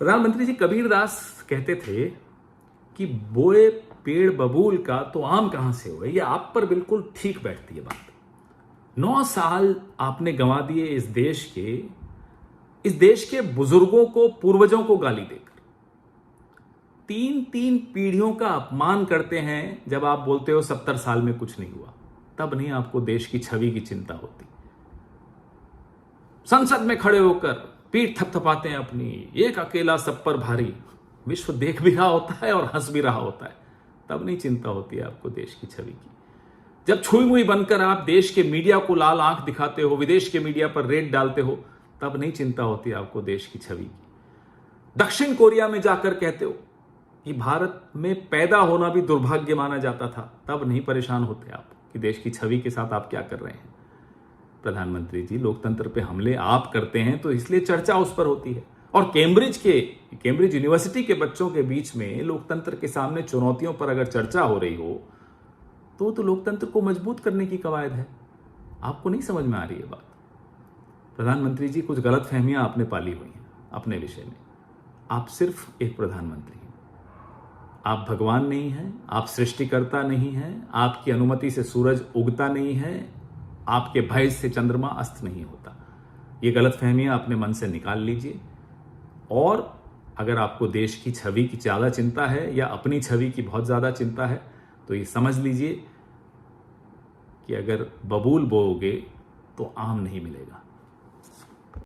प्रधानमंत्री जी कबीरदास कहते थे कि बोए पेड़ बबूल का तो आम कहां से हुए। ये आप पर बिल्कुल ठीक बैठती है बात। 9 साल आपने गंवा दिए इस देश के बुजुर्गों को, पूर्वजों को गाली देकर। 3 पीढ़ियों का अपमान करते हैं जब आप बोलते हो 70 साल में कुछ नहीं हुआ। तब नहीं आपको देश की छवि की चिंता होती। संसद में खड़े होकर पीठ थपथपाते हैं अपनी, एक अकेला सब पर भारी। विश्व देख भी रहा होता है और हंस भी रहा होता है। तब नहीं चिंता होती है आपको देश की छवि की। जब छुई मुई बनकर आप देश के मीडिया को लाल आंख दिखाते हो, विदेश के मीडिया पर रेड डालते हो, तब नहीं चिंता होती आपको देश की छवि की। दक्षिण कोरिया में जाकर कहते हो कि भारत में पैदा होना भी दुर्भाग्य माना जाता था, तब नहीं परेशान होते आप कि देश की छवि के साथ आप क्या कर रहे हैं। प्रधानमंत्री जी, लोकतंत्र पे हमले आप करते हैं तो इसलिए चर्चा उस पर होती है। और कैम्ब्रिज यूनिवर्सिटी के बच्चों के बीच में लोकतंत्र के सामने चुनौतियों पर अगर चर्चा हो रही हो तो लोकतंत्र को मजबूत करने की कवायद है। आपको नहीं समझ में आ रही है बात। प्रधानमंत्री जी, कुछ गलतफहमियां आपने पाली हुई हैं अपने विषय में। आप सिर्फ एक प्रधानमंत्री हैं, आप भगवान नहीं हैं, आप सृष्टिकर्ता नहीं हैं, आपकी अनुमति से सूरज उगता नहीं है, आपके भय से चंद्रमा अस्त नहीं होता। ये गलतफहमियां अपने मन से निकाल लीजिए। और अगर आपको देश की छवि की ज़्यादा चिंता है या अपनी छवि की बहुत ज़्यादा चिंता है तो ये समझ लीजिए कि अगर बबूल बोओगे तो आम नहीं मिलेगा।